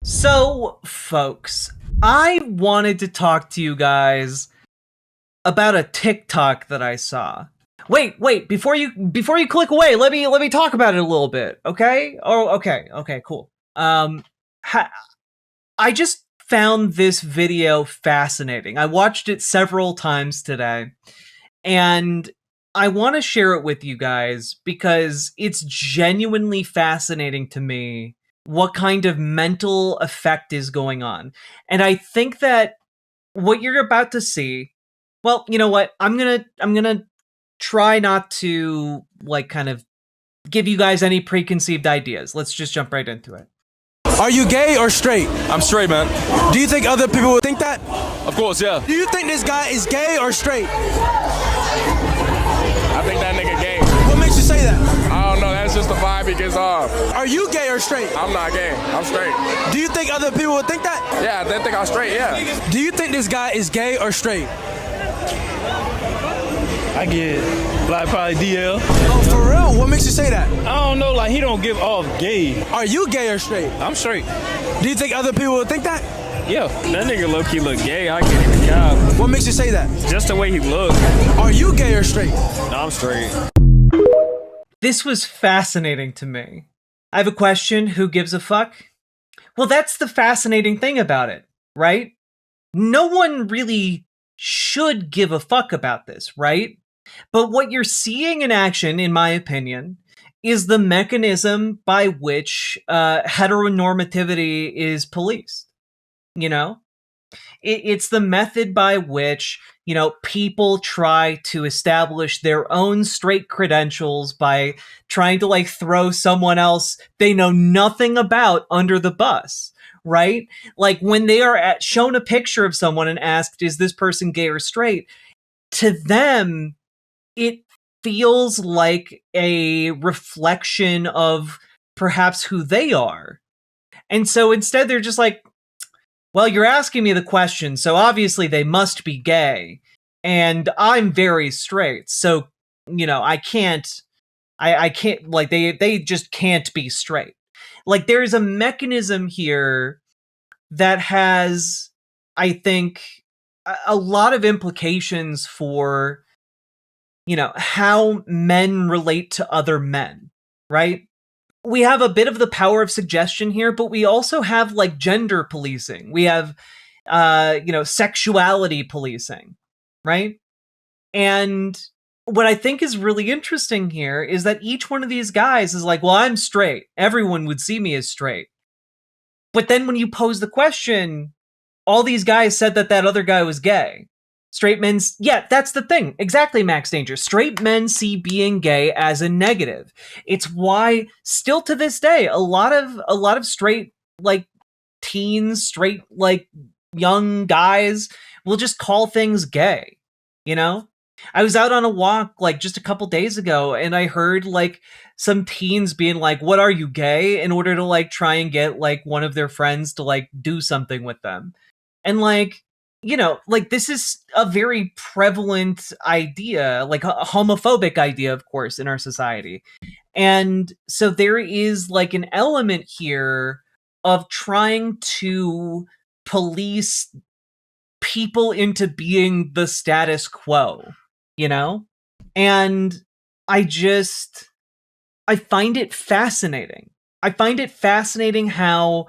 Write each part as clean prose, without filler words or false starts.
So, folks, I wanted to talk to you guys about a TikTok that I saw. Wait, before you click away, let me talk about it a little bit, okay? Oh, okay, cool. I just found this video fascinating. I watched it several times today, and I want to share it with you guys because it's genuinely fascinating to me what kind of mental effect is going on. And I think that what you're about to see, well, you know what? I'm going to try not to kind of give you guys any preconceived ideas. Let's just jump right into it. Are you gay or straight? I'm straight, man. Do you think other people would think that? Of course, yeah. Do you think this guy is gay or straight? I think that nigga gay. What makes you say that? I don't know, that's just the vibe he gives off. Are you gay or straight? I'm not gay, I'm straight. Do you think other people would think that? Yeah, they think I'm straight, yeah. Do you think this guy is gay or straight? I get probably DL. Oh, for real? What makes you say that? I don't know, he don't give off gay. Are you gay or straight? I'm straight. Do you think other people would think that? Yeah, that nigga low-key look gay. I can't even count. What makes you say that? Just the way he look. Are you gay or straight? No, I'm straight. This was fascinating to me. I have a question. Who gives a fuck? Well, that's the fascinating thing about it, right? No one really should give a fuck about this, right? But what you're seeing in action, in my opinion, is the mechanism by which heteronormativity is policed. You know? It's the method by which, people try to establish their own straight credentials by trying to throw someone else they know nothing about under the bus, right? Like when they are shown a picture of someone and asked, is this person gay or straight? To them, it feels like a reflection of perhaps who they are. And so instead they're just like, well, you're asking me the question, so obviously they must be gay, and I'm very straight, so, I can't, they just can't be straight. There is a mechanism here that has, I think, a lot of implications for, how men relate to other men, right? We have a bit of the power of suggestion here, but we also have gender policing. We have, sexuality policing, right? And what I think is really interesting here is that each one of these guys is like, well, I'm straight. Everyone would see me as straight. But then when you pose the question, all these guys said that other guy was gay. Straight men, yeah, that's the thing. Exactly, Max Danger. Straight men see being gay as a negative. It's why, still to this day, a lot of straight, teens, straight, young guys will just call things gay, I was out on a walk, just a couple days ago, and I heard, some teens being like, what are you, gay? In order to, try and get, one of their friends to, do something with them. And, this is a very prevalent idea, a homophobic idea, of course, in our society. And so there is an element here of trying to police people into being the status quo, And I find it fascinating. I find it fascinating how,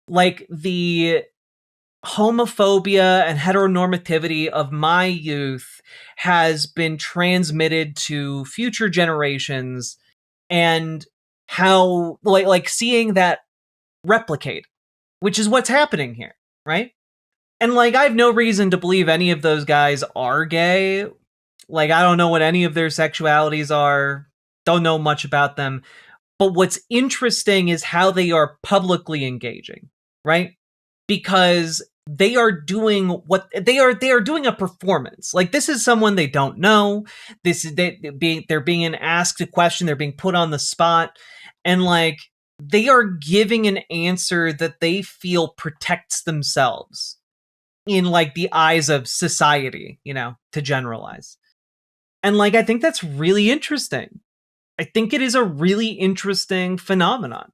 the homophobia and heteronormativity of my youth has been transmitted to future generations, and how seeing that replicate, which is what's happening here, right? And I have no reason to believe any of those guys are gay. I don't know what any of their sexualities are, don't know much about them. But what's interesting is how they are publicly engaging, right? Because they are doing what they are doing a performance. This is someone they don't know. They're being asked a question, they're being put on the spot, and they are giving an answer that they feel protects themselves in the eyes of society, to generalize. And I think that's really interesting. I think it is a really interesting phenomenon.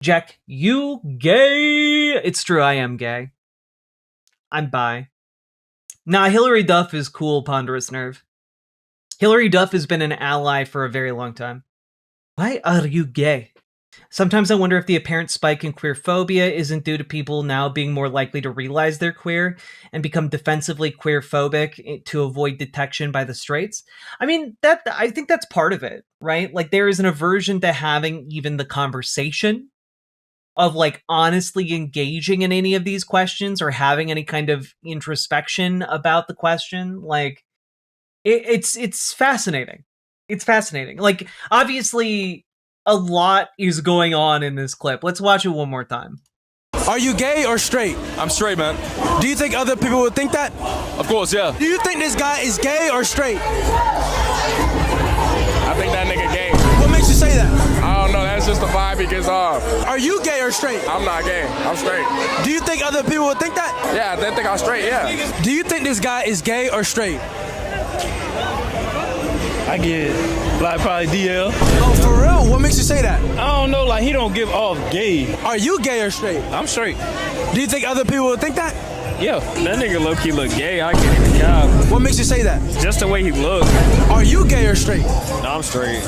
Jack, you gay? It's true, I am gay. I'm bi. Nah, Hillary Duff is cool, Ponderous Nerve. Hillary Duff has been an ally for a very long time. Why are you gay? Sometimes I wonder if the apparent spike in queerphobia isn't due to people now being more likely to realize they're queer and become defensively queerphobic to avoid detection by the straights. I mean, I think that's part of it, right? Like, there is an aversion to having even the conversation of like honestly engaging in any of these questions or having any kind of introspection about the question. Like, it's fascinating. It's fascinating. Like, obviously, a lot is going on in this clip. Let's watch it one more time. Are you gay or straight? I'm straight, man. Do you think other people would think that? Of course, yeah. Do you think this guy is gay or straight? I think that nigga gay. What makes you say that? I don't know. That's just the vibe he gives off. Are you gay or straight? I'm not gay. I'm straight. Do you think other people would think that? Yeah, they think I'm straight, yeah. Do you think this guy is gay or straight? I get like probably DL. Oh, for real? What makes you say that? I don't know, like he don't give off gay. Are you gay or straight? I'm straight. Do you think other people would think that? Yeah, that nigga low key look gay. I can't even cop. What makes you say that? Just the way he look. Are you gay or straight? No, I'm straight.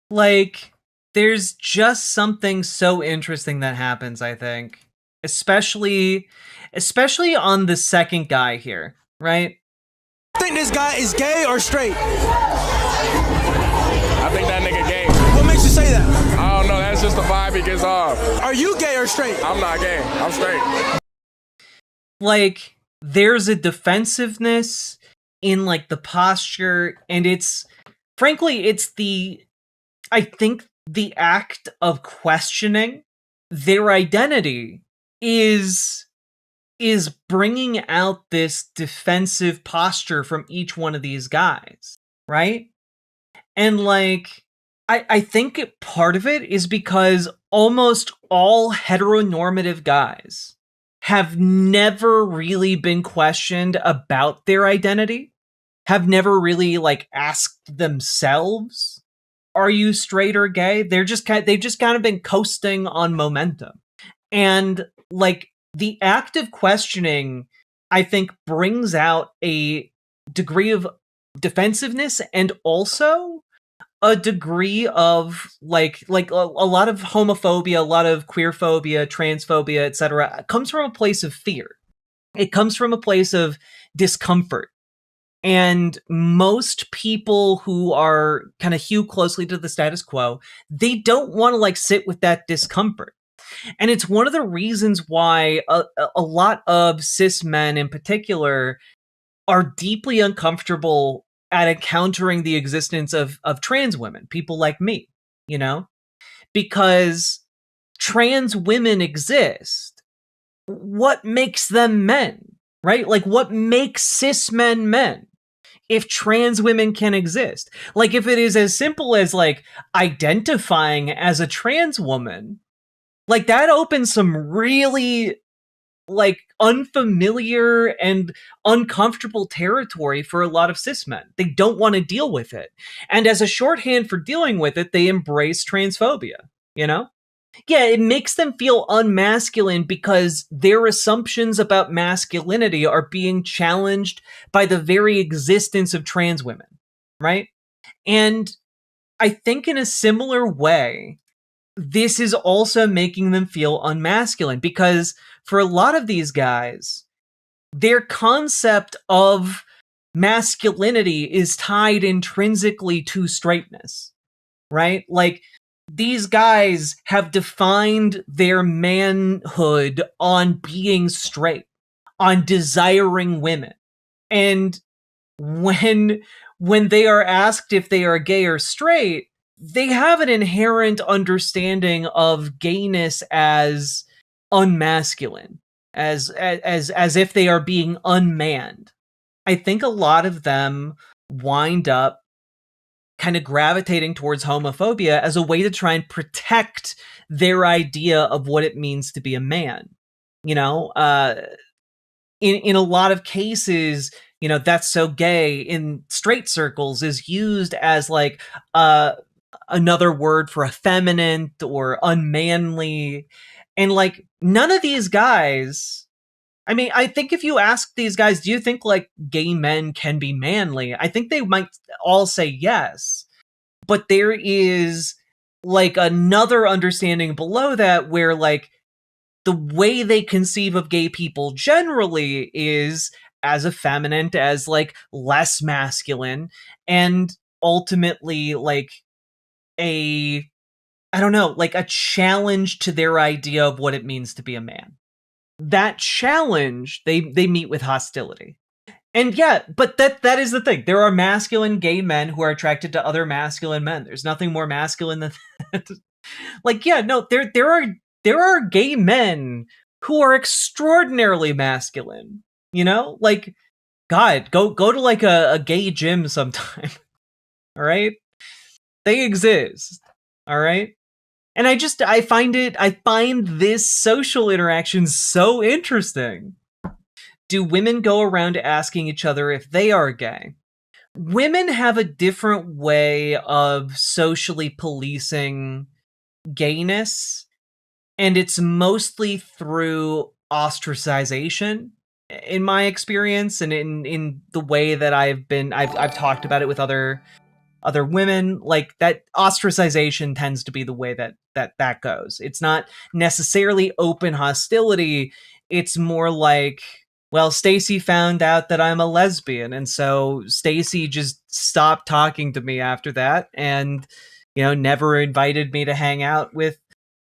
Like, there's just something so interesting that happens, I think. Especially on the second guy here, right? Think this guy is gay or straight? I think that nigga gay. What makes you say that? I don't know. That's just the vibe he gives off. Are you gay or straight? I'm not gay. I'm straight. Like, there's a defensiveness in like the posture, and frankly, I think the act of questioning their identity is bringing out this defensive posture from each one of these guys, right? And like, I think part of it is because almost all heteronormative guys have never really been questioned about their identity, have never really like asked themselves, are you straight or gay? They've just kind of been coasting on momentum. And like, the act of questioning, I think, brings out a degree of defensiveness and also a degree of like a lot of homophobia, a lot of queerphobia, transphobia, etc. comes from a place of fear. It comes from a place of discomfort. And most people who are kind of hew closely to the status quo, they don't want to like sit with that discomfort. And it's one of the reasons why a lot of cis men in particular are deeply uncomfortable at encountering the existence of trans women, people like me, you know? Because trans women exist. What makes them men, right? Like, what makes cis men men? If trans women can exist. Like, if it is as simple as like identifying as a trans woman, like, that opens some really like unfamiliar and uncomfortable territory for a lot of cis men. They don't want to deal with it. And as a shorthand for dealing with it, they embrace transphobia, you know? Yeah, it makes them feel unmasculine because their assumptions about masculinity are being challenged by the very existence of trans women, right? And I think in a similar way, this is also making them feel unmasculine because for a lot of these guys, their concept of masculinity is tied intrinsically to straightness, right? Like, these guys have defined their manhood on being straight, on desiring women. And when they are asked if they are gay or straight, they have an inherent understanding of gayness as unmasculine, as if they are being unmanned. I think a lot of them wind up kind of gravitating towards homophobia as a way to try and protect their idea of what it means to be a man. You know, in a lot of cases, you know, that's so gay in straight circles is used as like another word for effeminate or unmanly. And like, none of these guys, I mean, I think if you ask these guys, do you think like gay men can be manly? I think they might all say yes. But there is like another understanding below that where like the way they conceive of gay people generally is as effeminate, as like less masculine, and ultimately like a, I don't know, like a challenge to their idea of what it means to be a man. That challenge they meet with hostility. And yeah, but that is the thing. There are masculine gay men who are attracted to other masculine men. There's nothing more masculine than that. Like, yeah, no, there are gay men who are extraordinarily masculine. You know? Like, God, go to like a gay gym sometime. All right? They exist. All right? And I find this social interaction so interesting. Do women go around asking each other if they are gay? Women have a different way of socially policing gayness, and it's mostly through ostracization, in my experience, and in the way that I've talked about it with other women. Like, that ostracization tends to be the way that goes. It's not necessarily open hostility. It's more like, well, Stacy found out that I'm a lesbian, and so Stacy just stopped talking to me after that, and never invited me to hang out with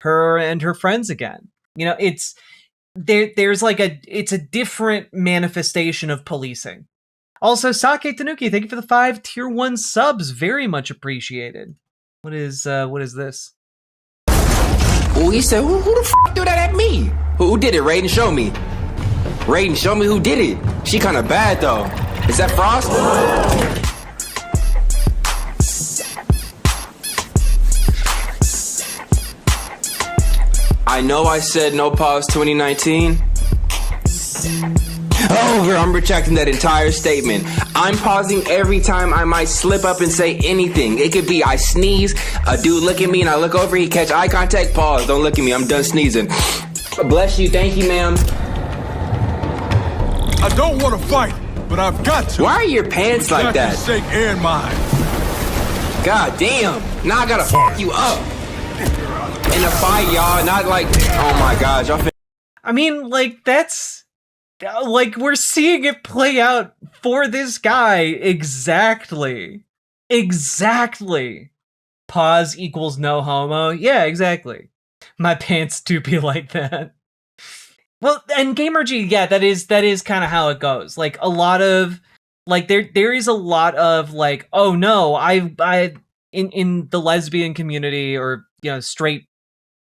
her and her friends again. It's there's like it's a different manifestation of policing. Also, Sake Tanuki, thank you for the 5 tier 1 subs, very much appreciated. What is this? Oh, he said, who the f*** do that at me? Who did it? Raiden, show me. Raiden, show me who did it. She kind of bad, though. Is that Frost? I know I said no pause 2019. Oh, I'm retracting that entire statement. I'm pausing every time I might slip up and say anything. It could be I sneeze, a dude look at me and I look over, he catch eye contact, pause, don't look at me, I'm done sneezing. Bless you, thank you, ma'am. I don't want to fight, but I've got to. Why are your pants like that? For your sake and mine. God damn. Now I gotta fuck you up. In a fight, y'all, not like, oh my gosh. I mean, like, that's, like, we're seeing it play out for this guy exactly. Exactly. Pause equals no homo. Yeah, exactly. My pants do be like that. Well, and Gamergy, yeah, that is kind of how it goes. Like, a lot of, like, there is a lot of, like, oh no, I in the lesbian community, or straight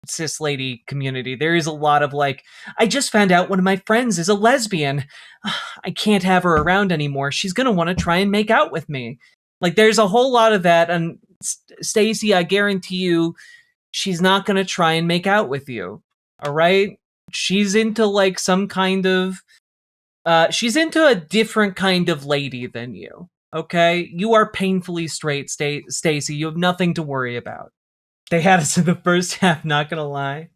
cis lady community, there is a lot of like, I just found out one of my friends is a lesbian. I can't have her around anymore. She's gonna want to try and make out with me. Like, there's a whole lot of that, and Stacy, I guarantee you, she's not gonna try and make out with you. All right? She's into like some kind of she's into a different kind of lady than you. Okay? You are painfully straight, Stacy. You have nothing to worry about. They had us in the first half, not gonna lie.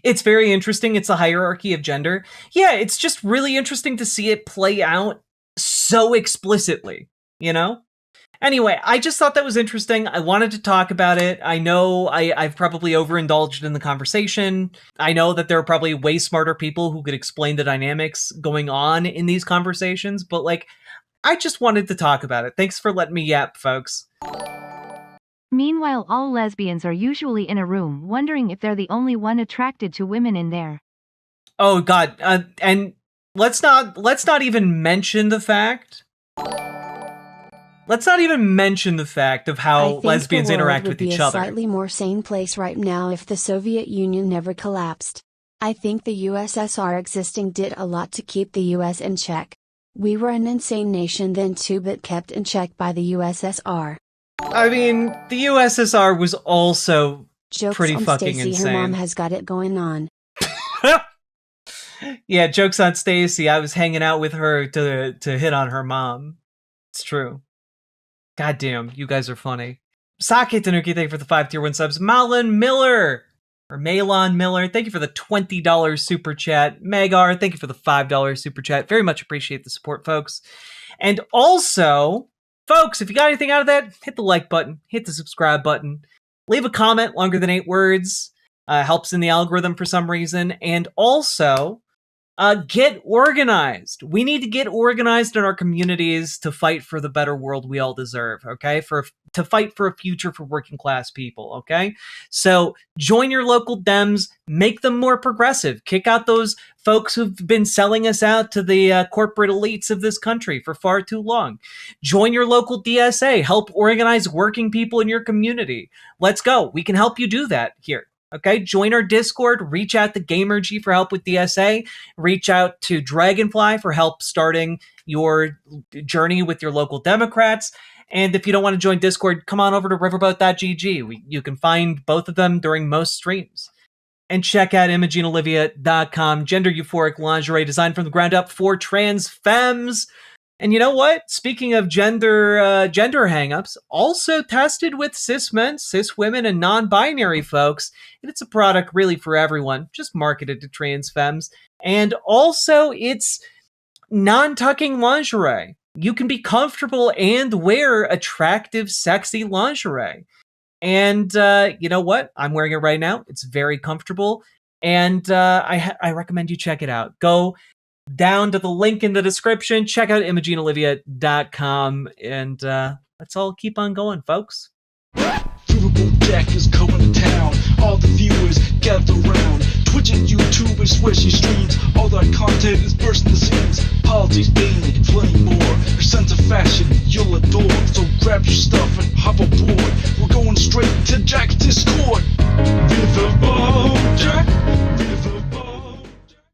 It's very interesting. It's a hierarchy of gender. Yeah, it's just really interesting to see it play out so explicitly, Anyway, I just thought that was interesting. I wanted to talk about it. I know I've probably overindulged in the conversation. I know that there are probably way smarter people who could explain the dynamics going on in these conversations, but like, I just wanted to talk about it. Thanks for letting me yap, folks. Meanwhile, all lesbians are usually in a room wondering if they're the only one attracted to women in there. Oh God, and let's not even mention the fact. Let's not even mention the fact of how lesbians interact with each other. I think the world would be a slightly more sane place right now if the Soviet Union never collapsed. I think the USSR existing did a lot to keep the US in check. We were an insane nation then too, but kept in check by the USSR. I mean, the USSR was also pretty fucking Stacey, insane. Her mom has got it going on. Yeah, joke's on Stacy. I was hanging out with her to hit on her mom. It's true. God damn, you guys are funny. Sake Tanuki, thank you for the 5 tier 1 subs. Malin Miller, or Malon Miller, thank you for the $20 super chat. Magar, thank you for the $5 super chat. Very much appreciate the support, folks. And also, folks, if you got anything out of that, hit the like button, hit the subscribe button, leave a comment longer than 8 words. Helps in the algorithm for some reason. And also, get organized. We need to get organized in our communities to fight for the better world we all deserve, okay? To fight for a future for working class people, okay? So join your local Dems, make them more progressive, kick out those folks who've been selling us out to the corporate elites of this country for far too long. Join your local DSA, help organize working people in your community. Let's go. We can help you do that here. Okay, join our Discord, reach out to Gamergy for help with DSA, reach out to Dragonfly for help starting your journey with your local Democrats. And if you don't want to join Discord, come on over to riverboat.gg. You can find both of them during most streams. And check out ImogeneOlivia.com, gender euphoric lingerie designed from the ground up for trans femmes. And you know what? Speaking of gender hangups, also tested with cis men, cis women, and non-binary folks. And it's a product really for everyone, just marketed to trans femmes. And also, it's non-tucking lingerie. You can be comfortable and wear attractive, sexy lingerie. And you know what? I'm wearing it right now. It's very comfortable. And I recommend you check it out. Go down to the link in the description. Check out ImogeneOlivia.com. And let's all keep on going, folks. Riverboat Jack is coming to town. All the viewers gather round. Twitch and YouTube and Swishy streams. All that content is bursting the scenes. Politics, being flame more. Your sense of fashion you'll adore. So grab your stuff and hop aboard. We're going straight to Jack's Discord. Riverboat Jack.